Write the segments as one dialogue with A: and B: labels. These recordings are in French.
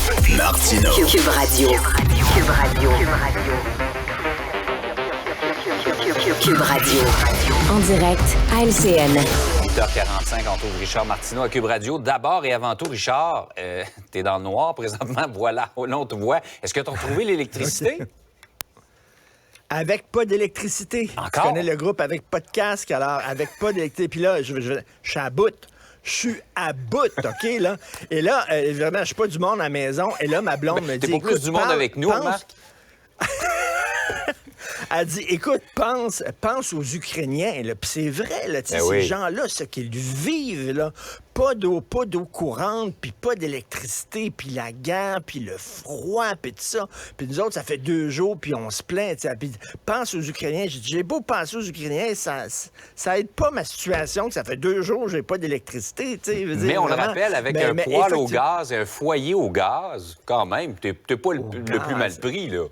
A: Martino.
B: Cube Radio. Cube Radio. Cube Radio. En direct à LCN.
C: 8h45, on trouve Richard Martineau à Cube Radio. D'abord et avant tout, Richard, t'es dans le noir présentement, voilà, là on te voit. Est-ce que t'as retrouvé l'électricité?
D: Avec pas d'électricité.
C: Encore?
D: Tu connais le groupe avec pas de casque, alors avec pas d'électricité. Puis là, je suis à bout. Je suis à bout, OK, là? Et là, vraiment, je suis pas du monde à la maison. Et là, ma blonde me dit...
C: T'es pas plus du monde avec nous, Marc?
D: Elle dit, écoute, pense aux Ukrainiens, là. Puis c'est vrai, là, tu sais, ces gens-là, ce qu'ils vivent, là, pas d'eau courante, puis pas d'électricité, puis la guerre, puis le froid, puis tout ça. Puis nous autres, ça fait 2 jours, puis on se plaint, tu sais. Puis pense aux Ukrainiens. J'ai beau penser aux Ukrainiens, ça aide pas ma situation, que ça fait 2 jours, j'ai pas d'électricité, tu sais.
C: Mais on le rappelle, avec un poêle au gaz et un foyer au gaz, quand même, t'es pas le plus mal pris, là.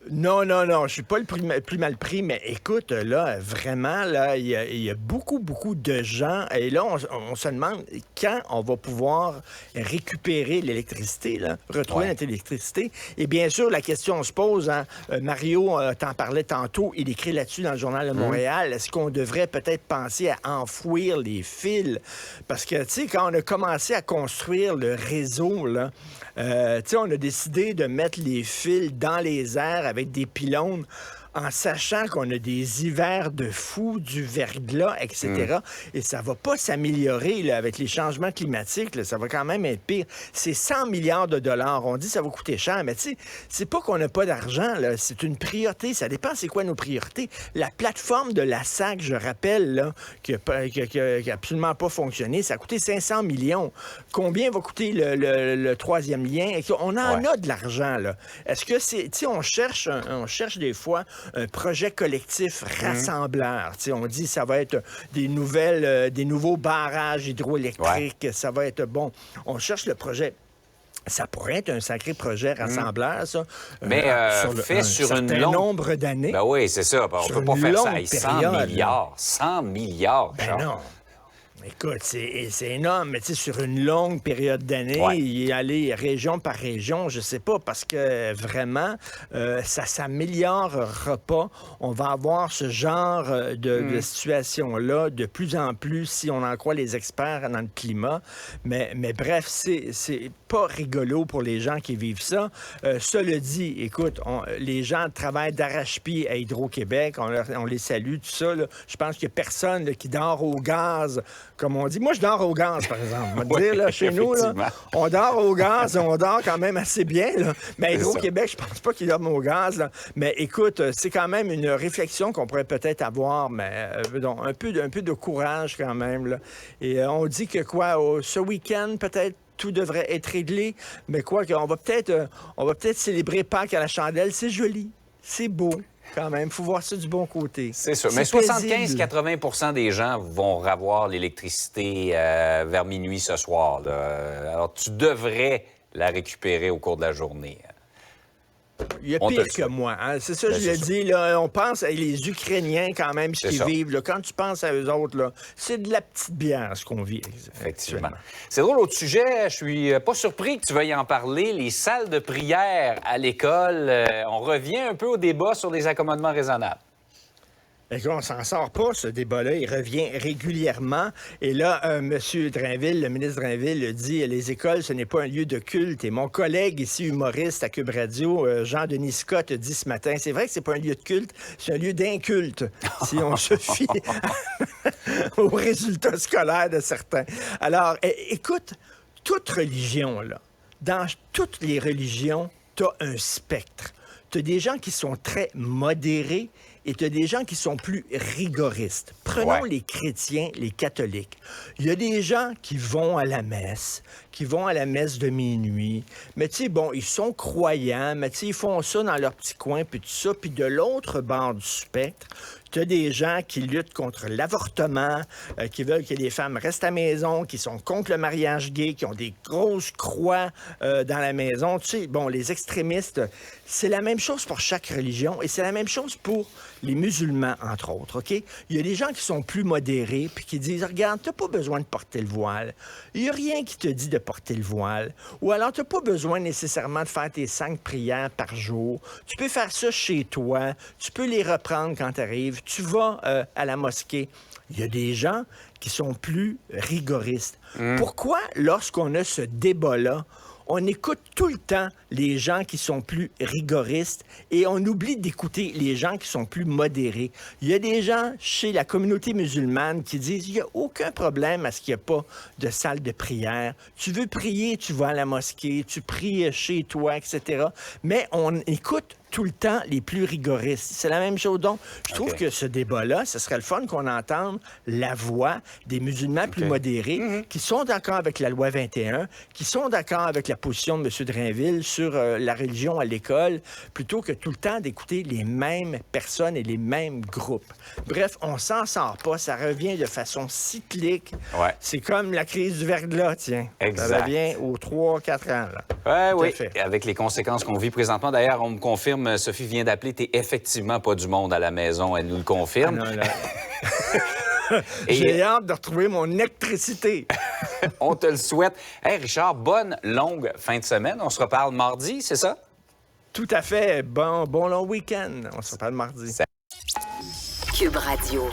D: Non, je suis pas le plus mal pris, mais écoute, là, vraiment, là, il y a beaucoup de gens, et là, on se demande quand on va pouvoir récupérer l'électricité, là, retrouver notre électricité. Et bien sûr, la question se pose, hein, Mario t'en parlait tantôt, il écrit là-dessus dans le Journal de Montréal, est-ce qu'on devrait peut-être penser à enfouir les fils? Parce que, tu sais, quand on a commencé à construire le réseau, là, tu sais, on a décidé de mettre les fils dans les airs avec des pylônes en sachant qu'on a des hivers de fou, du verglas, etc. Et ça va pas s'améliorer là, avec les changements climatiques. Là, ça va quand même être pire. C'est 100 milliards de dollars. On dit que ça va coûter cher, mais tu sais, c'est pas qu'on n'a pas d'argent. Là. C'est une priorité. Ça dépend c'est quoi nos priorités. La plateforme de la SAC, je rappelle, là, qui a absolument pas fonctionné, ça a coûté 500 millions. Combien va coûter le troisième lien? On en a de l'argent. Là. Est-ce que c'est... Tu sais, on cherche des fois un projet collectif rassembleur. On dit que ça va être des nouveaux barrages hydroélectriques. Ça va être bon. On cherche le projet. Ça pourrait être un sacré projet rassembleur, ça.
C: Mais fait sur un
D: certain nombre d'années.
C: Ben oui, c'est ça. On peut pas faire ça avec 100 milliards. 100 milliards,
D: Ben non. Écoute, c'est énorme, mais tu sais, sur une longue période d'années, y aller région par région, je sais pas, parce que vraiment, ça s'améliorera pas. On va avoir ce genre de situation-là de plus en plus, si on en croit les experts dans le climat. Mais bref, c'est pas rigolo pour les gens qui vivent ça. Cela dit, écoute, les gens travaillent d'arrache-pied à Hydro-Québec, on les salue, tout ça. Là. Je pense qu'il y a personne là, qui dort au gaz, comme on dit. Moi, je dors au gaz, par exemple. On va dire, là, chez nous, là, on dort au gaz et on dort quand même assez bien. Là. Mais Hydro-Québec, je pense pas qu'ils dorment au gaz. Là. Mais écoute, c'est quand même une réflexion qu'on pourrait peut-être avoir, mais donc, un peu de courage quand même. Là. Et on dit que ce week-end, peut-être, tout devrait être réglé, mais on va peut-être célébrer Pâques à la chandelle. C'est joli, c'est beau. Quand même, il faut voir ça du bon côté.
C: C'est sûr. Mais 75-80 des gens vont avoir l'électricité vers minuit ce soir. Là. Alors, tu devrais la récupérer au cours de la journée.
D: Il y a pire que moi. Hein? C'est ça, je le dis. Là, on pense à les Ukrainiens quand même, ce qu'ils vivent. Là. Quand tu penses à eux autres, là, c'est de la petite bière, ce qu'on vit.
C: Effectivement. C'est drôle, l'autre sujet, je suis pas surpris que tu veuilles en parler. Les salles de prière à l'école, on revient un peu au débat sur les accommodements raisonnables.
D: Écoute, on s'en sort pas, ce débat-là. Il revient régulièrement. Et là, M. Drainville, le ministre Drainville, dit les écoles, ce n'est pas un lieu de culte. Et mon collègue ici, humoriste à Cube Radio, Jean-Denis Scott, dit ce matin, c'est vrai que c'est pas un lieu de culte, c'est un lieu d'inculte, si on se fie aux résultats scolaires de certains. Alors, écoute, toute religion, là, dans toutes les religions, tu as un spectre. Tu as des gens qui sont très modérés et tu as des gens qui sont plus rigoristes. Prenons les chrétiens, les catholiques. Il y a des gens qui vont à la messe de minuit. Mais tu sais, bon, ils sont croyants, mais tu sais, ils font ça dans leur petit coin, puis tout ça. Puis de l'autre bord du spectre, Tu as des gens qui luttent contre l'avortement, qui veulent que les femmes restent à la maison, qui sont contre le mariage gay, qui ont des grosses croix dans la maison. Tu sais, bon, les extrémistes, c'est la même chose pour chaque religion et c'est la même chose pour les musulmans, entre autres, OK? Il y a des gens qui sont plus modérés puis qui disent, regarde, tu n'as pas besoin de porter le voile. Il n'y a rien qui te dit de porter le voile. Ou alors, tu n'as pas besoin nécessairement de faire tes 5 prières par jour. Tu peux faire ça chez toi. Tu peux les reprendre quand tu arrives. Tu vas à la mosquée. Il y a des gens qui sont plus rigoristes. Pourquoi, lorsqu'on a ce débat-là, on écoute tout le temps les gens qui sont plus rigoristes et on oublie d'écouter les gens qui sont plus modérés? Il y a des gens chez la communauté musulmane qui disent il n'y a aucun problème à ce qu'il n'y ait pas de salle de prière. Tu veux prier, tu vas à la mosquée, tu pries chez toi, etc. Mais on écoute tout le temps les plus rigoristes. C'est la même chose. Donc, je trouve que ce débat-là, ce serait le fun qu'on entende la voix des musulmans plus modérés qui sont d'accord avec la loi 21, qui sont d'accord avec la position de M. Drainville sur la religion à l'école, plutôt que tout le temps d'écouter les mêmes personnes et les mêmes groupes. Bref, on s'en sort pas. Ça revient de façon cyclique.
C: Ouais.
D: C'est comme la crise du verglas, tiens.
C: Exact.
D: Ça revient aux 3-4 ans. Là.
C: Oui,
D: fait.
C: avec les conséquences qu'on vit présentement. D'ailleurs, on me confirme, Sophie vient d'appeler, t'es effectivement pas du monde à la maison, elle nous le confirme.
D: Ah non, là. J'ai hâte de retrouver mon électricité.
C: On te le souhaite. Hey Richard, bonne longue fin de semaine. On se reparle mardi, c'est ça?
D: Tout à fait. Bon long week-end. On se reparle mardi.
B: Cube Radio.